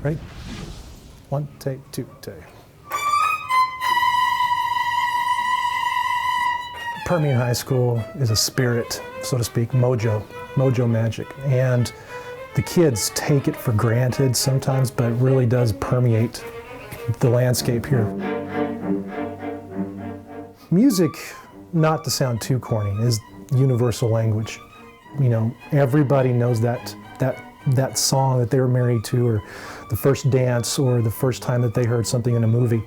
Ready? 1, take, 2, take. Permian High School is a spirit, so to speak, mojo magic. And the kids take it for granted sometimes, but it really does permeate the landscape here. Music, not to sound too corny, is universal language. You know, everybody knows that song that they were married to, or the first dance, or the first time that they heard something in a movie.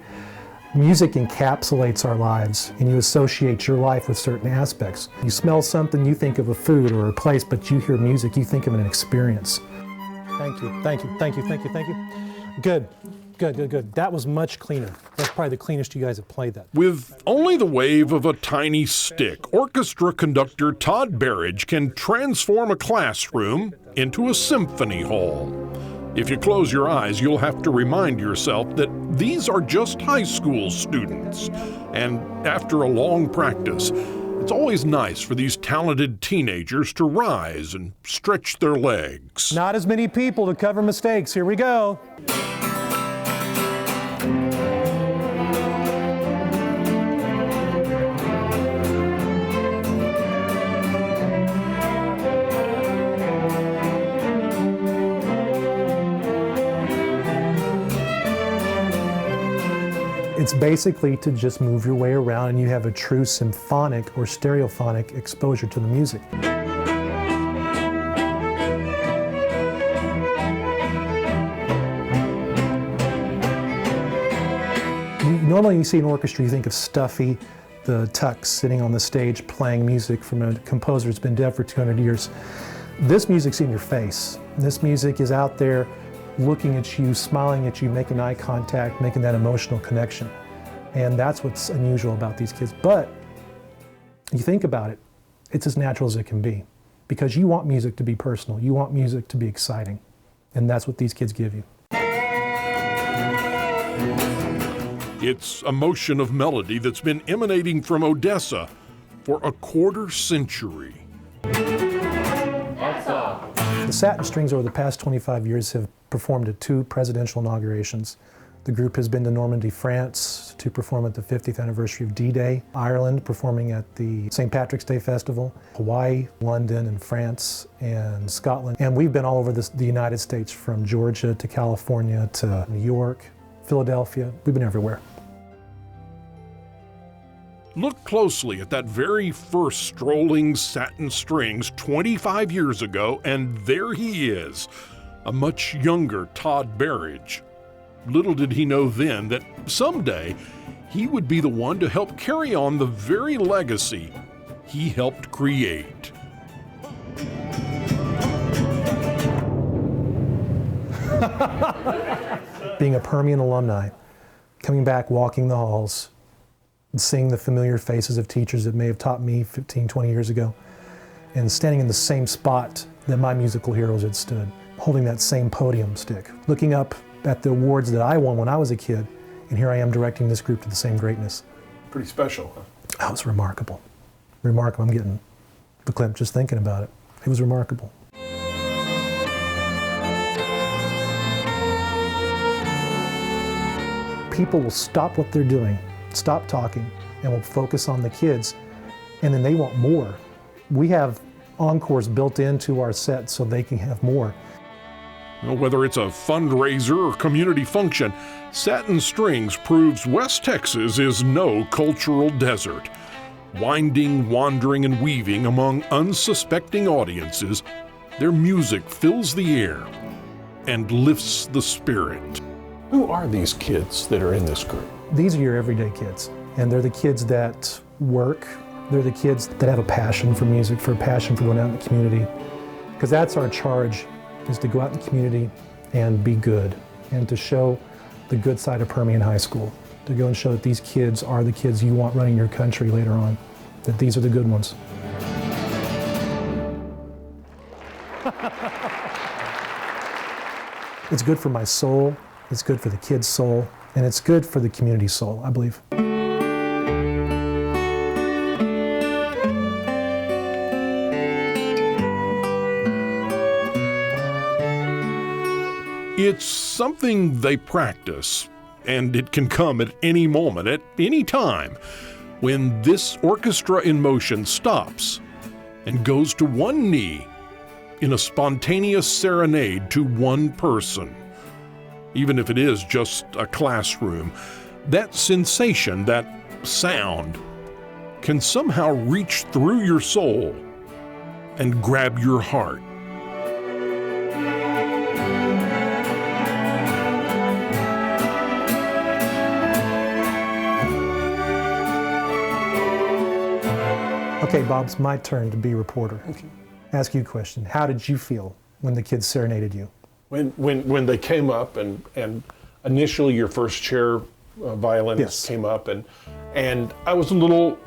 Music encapsulates our lives, and you associate your life with certain aspects. You smell something, you think of a food or a place, but you hear music, you think of an experience. Thank you, thank you, thank you, thank you, thank you. Good, good, good, good. That was much cleaner. That's probably the cleanest you guys have played that. With only the wave of a tiny stick, orchestra conductor Todd Berridge can transform a classroom into a symphony hall. If you close your eyes, you'll have to remind yourself that these are just high school students. And after a long practice, it's always nice for these talented teenagers to rise and stretch their legs. Not as many people to cover mistakes. Here we go. It's basically to just move your way around and you have a true symphonic or stereophonic exposure to the music. Normally you see an orchestra, you think of stuffy, the tucks sitting on the stage playing music from a composer that's been dead for 200 years. This music's in your face. This music is out there looking at you, smiling at you, making eye contact, making that emotional connection. And that's what's unusual about these kids. But you think about it, it's as natural as it can be. Because you want music to be personal, you want music to be exciting. And that's what these kids give you. It's a motion of melody that's been emanating from Odessa for a quarter century. The Satin Strings over the past 25 years have performed at 2 presidential inaugurations. The group has been to Normandy, France to perform at the 50th anniversary of D-Day, Ireland performing at the St. Patrick's Day Festival, Hawaii, London, and France, and Scotland. And we've been all over the United States, from Georgia to California to New York, Philadelphia. We've been everywhere. Look closely at that very first strolling Satin Strings 25 years ago, and there he is, a much younger Todd Berridge. Little did he know then that someday he would be the one to help carry on the very legacy he helped create. Being a Permian alumni, coming back, walking the halls, seeing the familiar faces of teachers that may have taught me 15, 20 years ago, and standing in the same spot that my musical heroes had stood, holding that same podium stick, looking up at the awards that I won when I was a kid, and here I am directing this group to the same greatness. Pretty special, huh? That was remarkable. Remarkable. I'm getting the clip just thinking about it. It was remarkable. People will stop what they're doing, stop talking, and will focus on the kids, and then they want more. We have encores built into our set so they can have more. Whether it's a fundraiser or community function, Satin Strings proves West Texas is no cultural desert. Winding, wandering, and weaving among unsuspecting audiences, their music fills the air and lifts the spirit. Who are these kids that are in this group? These are your everyday kids, and they're the kids that work. They're the kids that have a passion for music, for a passion for going out in the community. Because that's our charge, is to go out in the community and be good, and to show the good side of Permian High School, to go and show that these kids are the kids you want running your country later on, that these are the good ones. It's good for my soul, it's good for the kids' soul, and it's good for the community's soul, I believe. It's something they practice, and it can come at any moment, at any time, when this orchestra in motion stops and goes to one knee in a spontaneous serenade to one person. Even if it is just a classroom, that sensation, that sound, can somehow reach through your soul and grab your heart. Okay, Bob, it's my turn to be reporter. Okay. Ask you a question. How did you feel when the kids serenaded you? When they came up and initially your first chair violinist Yes. came up and I was a little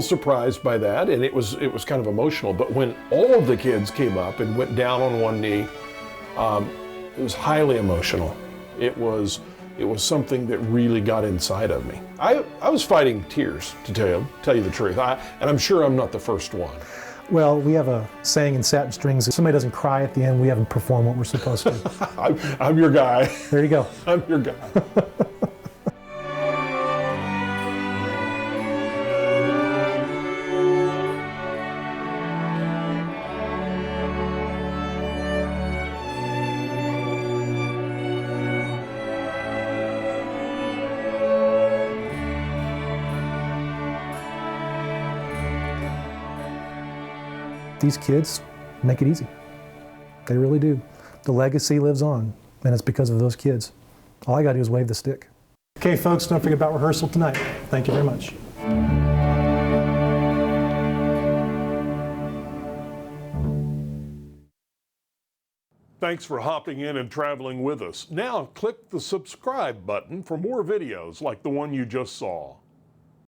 surprised by that, and it was kind of emotional. But when all of the kids came up and went down on one knee, it was highly emotional. It was something that really got inside of me. I was fighting tears, to tell you the truth. And I'm sure I'm not the first one. Well, we have a saying in Satin Strings, if somebody doesn't cry at the end, we haven't performed what we're supposed to. I'm your guy. There you go. I'm your guy. These kids make it easy. They really do. The legacy lives on, and it's because of those kids. All I got to do is wave the stick. Okay, folks, don't forget about rehearsal tonight. Thank you very much. Thanks for hopping in and traveling with us. Now click the subscribe button for more videos like the one you just saw.